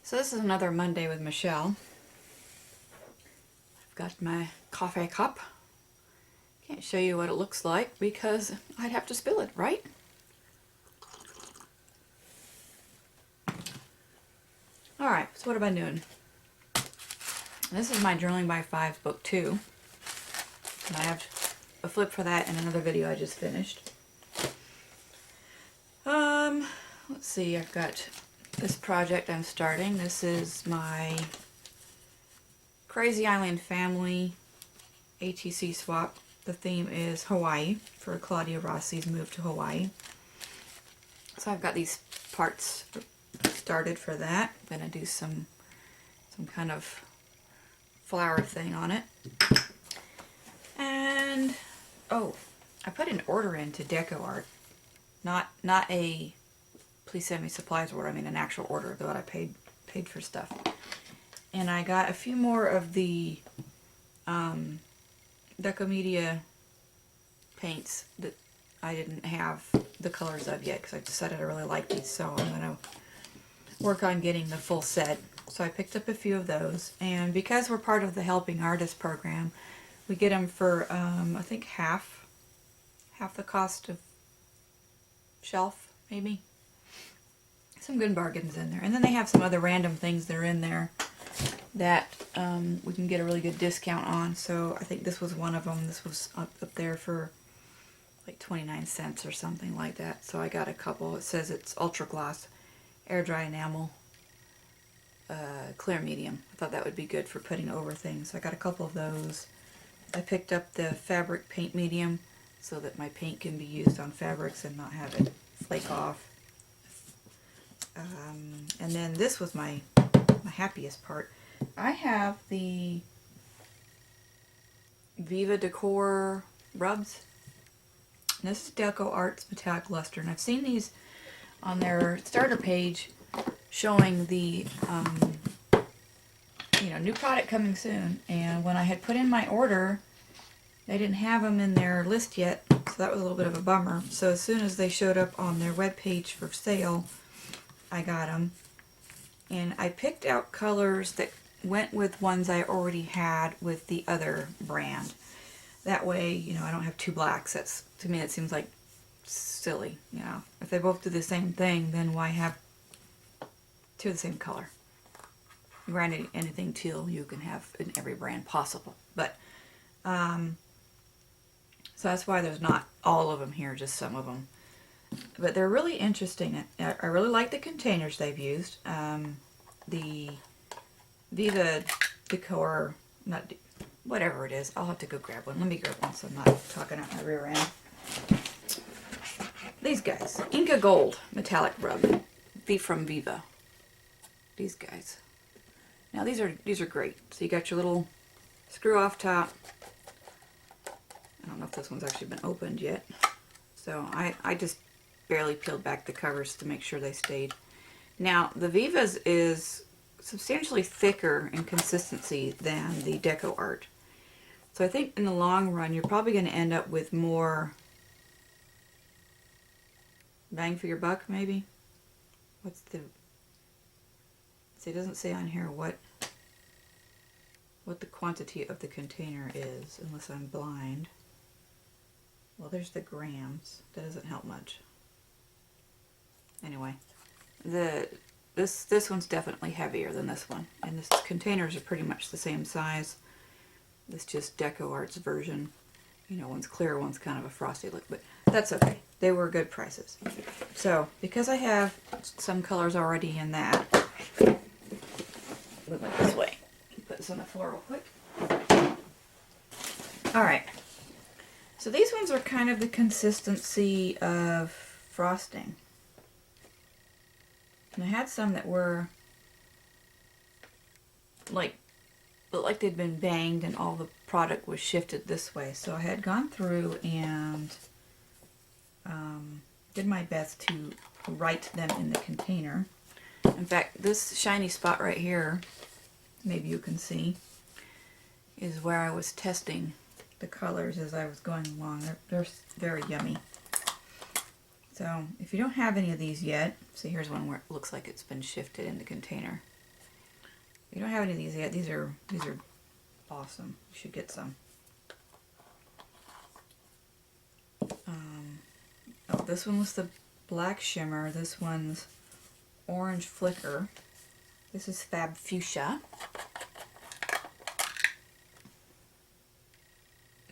So this is another Monday with Michelle. I've got my coffee cup. Can't show you what it looks like because I'd have to spill it, right? Alright, so what am I doing? This is my Journaling by Fives book 2. And I have a flip for that in another video I just finished. Let's see, I've got this project I'm starting. This is my Crazy Island Family ATC swap. The theme is Hawaii for Claudia Rossi's move to Hawaii. So I've got these parts started for that. I'm going to do some kind of flower thing on it. And oh, I put an order into DecoArt. Not a please send me supplies order, I mean an actual order, though I paid for stuff. And I got a few more of the Decomedia paints that I didn't have the colors of yet because I decided I really like these, so I'm going to work on getting the full set. So I picked up a few of those, and because we're part of the Helping Artist program, we get them for I think half the cost of shelf, maybe. Some good bargains in there. And then they have some other random things that are in there that we can get a really good discount on. So I think this was one of them. This was up there for like 29 cents or something like that. So I got a couple. It says it's Ultra Gloss Air Dry Enamel Clear Medium. I thought that would be good for putting over things. So I got a couple of those. I picked up the Fabric Paint Medium so that my paint can be used on fabrics and not have it flake off. And then this was my happiest part. I have the Viva Decor rubs. And this is DecoArt's Metallic Luster, and I've seen these on their starter page showing the new product coming soon. And when I had put in my order, they didn't have them in their list yet, so that was a little bit of a bummer. So as soon as they showed up on their webpage for sale, I got them. And I picked out colors that went with ones I already had with the other brand. That way, I don't have two blacks. That's, to me, it seems like silly. If they both do the same thing, then why have two of the same color? Granted, anything teal you can have in every brand possible, but so that's why there's not all of them here, just some of them. But they're really interesting. I really like the containers they've used. The Viva Decor, whatever it is. I'll have to go grab one. Let me grab one so I'm not talking out my rear end. These guys. Inca Gold Metallic Rub. From Viva. These guys. Now these are great. So you got your little screw off top. I don't know if this one's actually been opened yet. So I just barely peeled back the covers to make sure they stayed. Now the Viva's is substantially thicker in consistency than the DecoArt. So I think in the long run you're probably going to end up with more bang for your buck, maybe. What's the... See, it doesn't say on here what the quantity of the container is, unless I'm blind. Well, there's the grams. That doesn't help much. Anyway, this one's definitely heavier than this one, and the containers are pretty much the same size. This just DecoArt's version. One's clear, one's kind of a frosty look, but that's okay. They were good prices. So, because I have some colors already in that, move it this way. Put this on the floor real quick. Alright. So these ones are kind of the consistency of frosting. And I had some that were looked like they'd been banged and all the product was shifted this way. So I had gone through and did my best to write them in the container. In fact, this shiny spot right here, maybe you can see, is where I was testing the colors as I was going along. They're very yummy. So if you don't have any of these yet, see, here's one where it looks like it's been shifted in the container. you don't have any of these yet, these are awesome. You should get some. Oh, this one was the black shimmer. This one's orange flicker. This is Fab Fuchsia.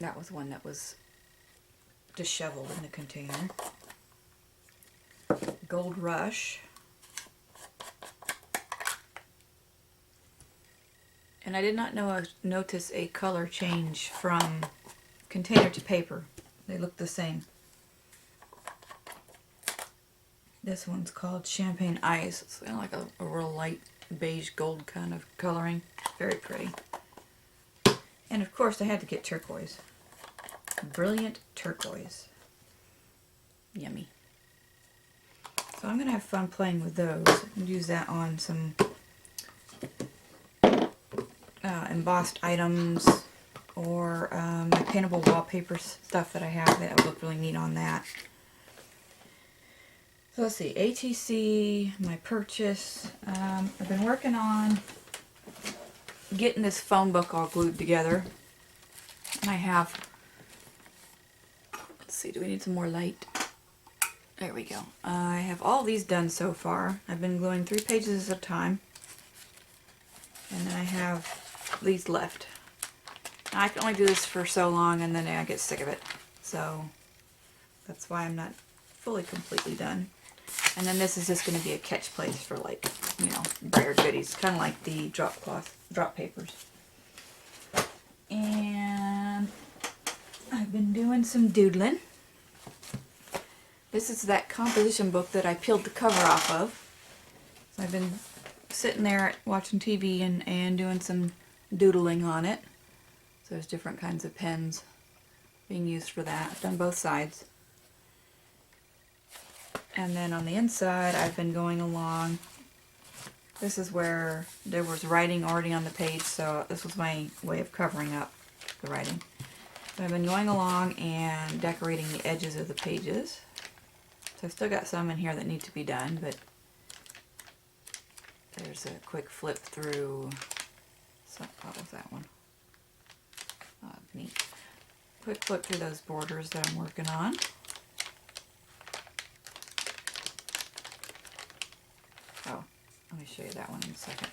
That was one that was disheveled in the container. Gold Rush. And I did not notice a color change from container to paper. They look the same. This one's called Champagne Ice. It's kind of like a real light beige gold kind of coloring. Very pretty. And of course I had to get turquoise. Brilliant turquoise. Yummy. So I'm going to have fun playing with those and use that on some embossed items or my paintable wallpaper stuff that I have that would look really neat on that. So let's see, ATC, my purchase. I've been working on getting this phone book all glued together. And I have, let's see, do we need some more light? There we go. I have all these done so far. I've been gluing 3 pages at a time. And then I have these left. Now, I can only do this for so long and then I get sick of it. So that's why I'm not fully completely done. And then this is just going to be a catch place for, like, you know, brighter goodies. Kind of like the drop papers. And I've been doing some doodling. This is that composition book that I peeled the cover off of. So I've been sitting there watching TV and doing some doodling on it. So there's different kinds of pens being used for that. I've done both sides. And then on the inside, I've been going along. This is where there was writing already on the page, so this was my way of covering up the writing. So I've been going along and decorating the edges of the pages. So I've still got some in here that need to be done, but there's a quick flip through. So, what was that one? Neat. Quick flip through those borders that I'm working on. Oh, let me show you that one in a second.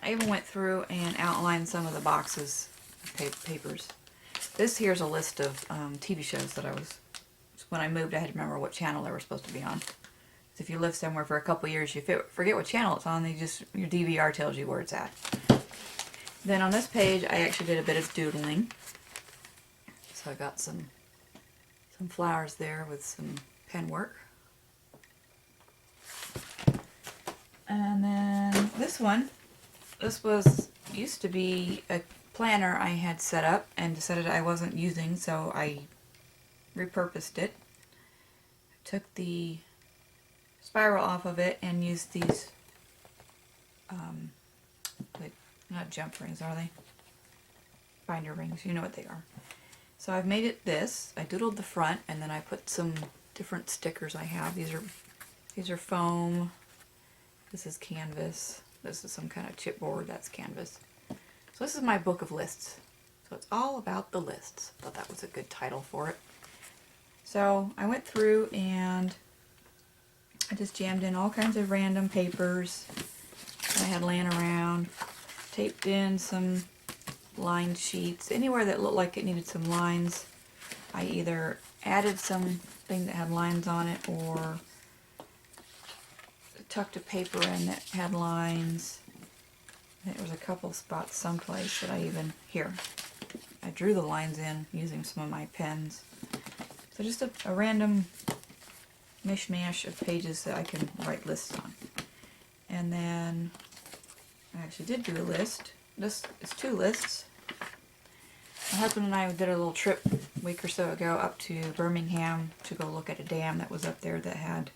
I even went through and outlined some of the boxes of papers. This here's a list of TV shows that when I moved, I had to remember what channel they were supposed to be on. So if you live somewhere for a couple years, you forget what channel it's on, your DVR tells you where it's at. Then on this page, I actually did a bit of doodling. So I got some flowers there with some pen work. And then this used to be a planner I had set up and decided I wasn't using, so I repurposed it. Took the spiral off of it and used these, not jump rings, are they? Binder rings, you know what they are. So I've made it this. I doodled the front and then I put some different stickers I have. These are foam. This is canvas. This is some kind of chipboard. That's canvas. So this is my book of lists. So it's all about the lists. Thought that was a good title for it. So I went through and I just jammed in all kinds of random papers that I had laying around. Taped in some lined sheets. Anywhere that looked like it needed some lines, I either added something that had lines on it or tucked a paper in that had lines. There was a couple spots someplace that I drew the lines in using some of my pens. So just a random mishmash of pages that I can write lists on. And then I actually did do a list. This is 2 lists. My husband and I did a little trip a week or so ago up to Birmingham to go look at a dam that was up there that had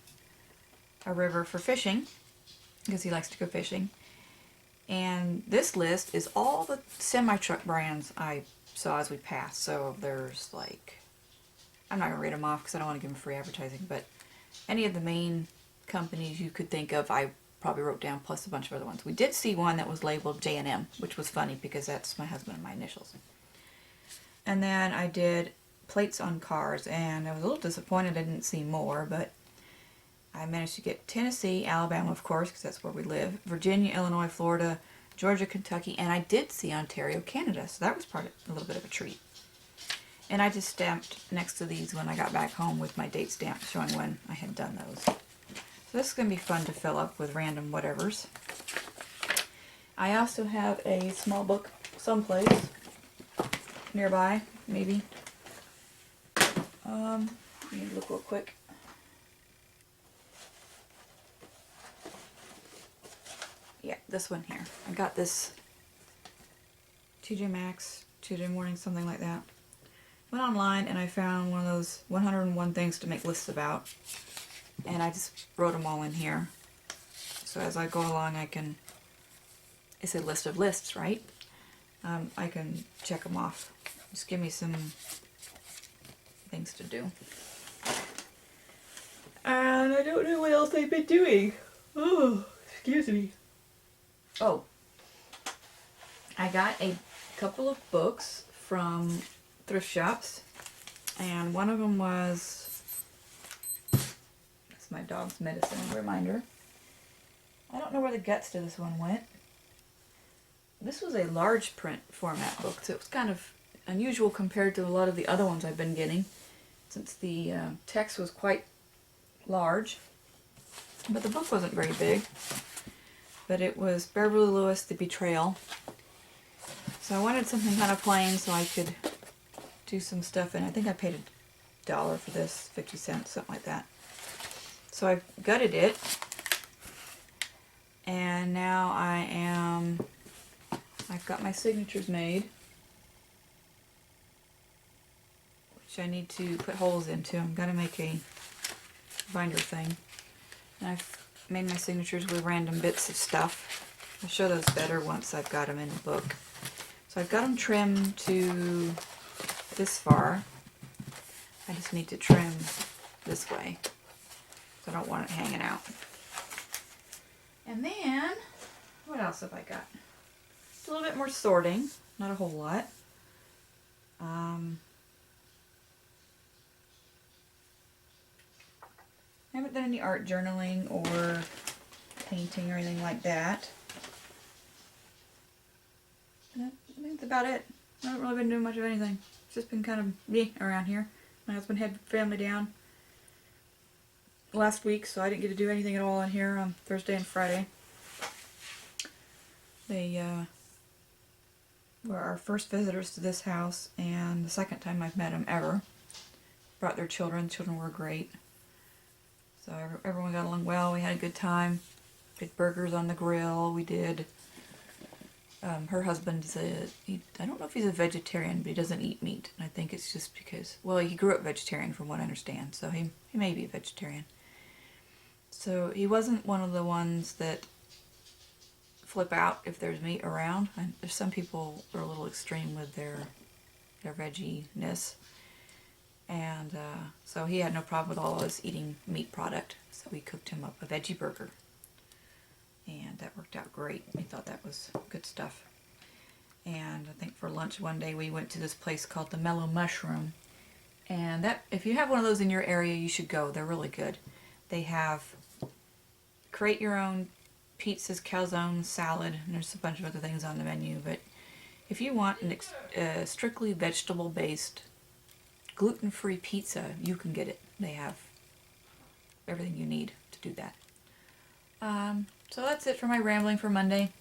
a river for fishing, because he likes to go fishing. And this list is all the semi-truck brands I saw as we passed. So there's like, I'm not going to read them off because I don't want to give them free advertising, but any of the main companies you could think of, I probably wrote down, plus a bunch of other ones. We did see one that was labeled J&M, which was funny because that's my husband and my initials. And then I did plates on cars, and I was a little disappointed I didn't see more, but I managed to get Tennessee, Alabama, of course, because that's where we live, Virginia, Illinois, Florida, Georgia, Kentucky, and I did see Ontario, Canada, so that was a little bit of a treat. And I just stamped next to these when I got back home with my date stamp showing when I had done those. So this is going to be fun to fill up with random whatevers. I also have a small book someplace nearby, maybe. Let me look real quick. Yeah, this one here. I got this TJ Maxx, Tuesday morning, something like that. Went online and I found one of those 101 things to make lists about. And I just wrote them all in here. So as I go along, it's a list of lists, right? I can check them off. Just give me some things to do. And I don't know what else I've been doing. Oh, excuse me. Oh, I got a couple of books from thrift shops, and one of them was, that's my dog's medicine reminder. I don't know where the guts to this one went. This was a large print format book, so it was kind of unusual compared to a lot of the other ones I've been getting, since the text was quite large, but the book wasn't very big. But it was Beverly Lewis, The Betrayal. So I wanted something kind of plain so I could do some stuff in. I think I paid $1 for this, 50 cents, something like that. So I gutted it, and now I've got my signatures made, which I need to put holes into. I'm going to make a binder thing. And I've made my signatures with random bits of stuff. I'll show those better once I've got them in the book. So I've got them trimmed to this far. I just need to trim this way, so I don't want it hanging out. And then, what else have I got? Just a little bit more sorting, not a whole lot. I haven't done any art journaling or painting or anything like that. I think that's about it. I haven't really been doing much of anything. It's just been kind of me around here. My husband had family down last week, so I didn't get to do anything at all in here on Thursday and Friday. They were our first visitors to this house, and the second time I've met them ever. Brought their children. The children were great. So everyone got along well. We had a good time. Did burgers on the grill. We did. Her husband's I don't know if he's a vegetarian, but he doesn't eat meat. And I think it's just because, well, he grew up vegetarian from what I understand. So he may be a vegetarian. So he wasn't one of the ones that flip out if there's meat around. And there's some people are a little extreme with their veggie-ness. And so he had no problem with all of us eating meat product. So we cooked him up a veggie burger. And that worked out great. We thought that was good stuff. And I think for lunch one day we went to this place called the Mellow Mushroom. And that, if you have one of those in your area, you should go. They're really good. They have create your own pizzas, calzones, salad, and there's a bunch of other things on the menu. But if you want a strictly vegetable-based gluten-free pizza, you can get it. They have everything you need to do that. So that's it for my rambling for Monday.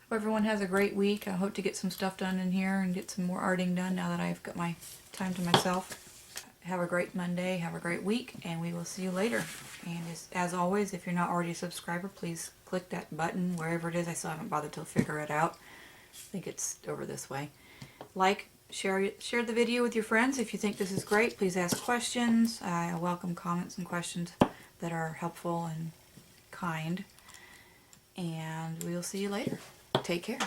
Hope everyone has a great week. I hope to get some stuff done in here and get some more arting done now that I've got my time to myself. Have a great Monday, have a great week, and we will see you later. And as always, if you're not already a subscriber, please click that button wherever it is. I still haven't bothered to figure it out. I think it's over this way. Like, share the video with your friends. If you think this is great, please ask questions. I welcome comments and questions that are helpful and kind. And we'll see you later. Take care.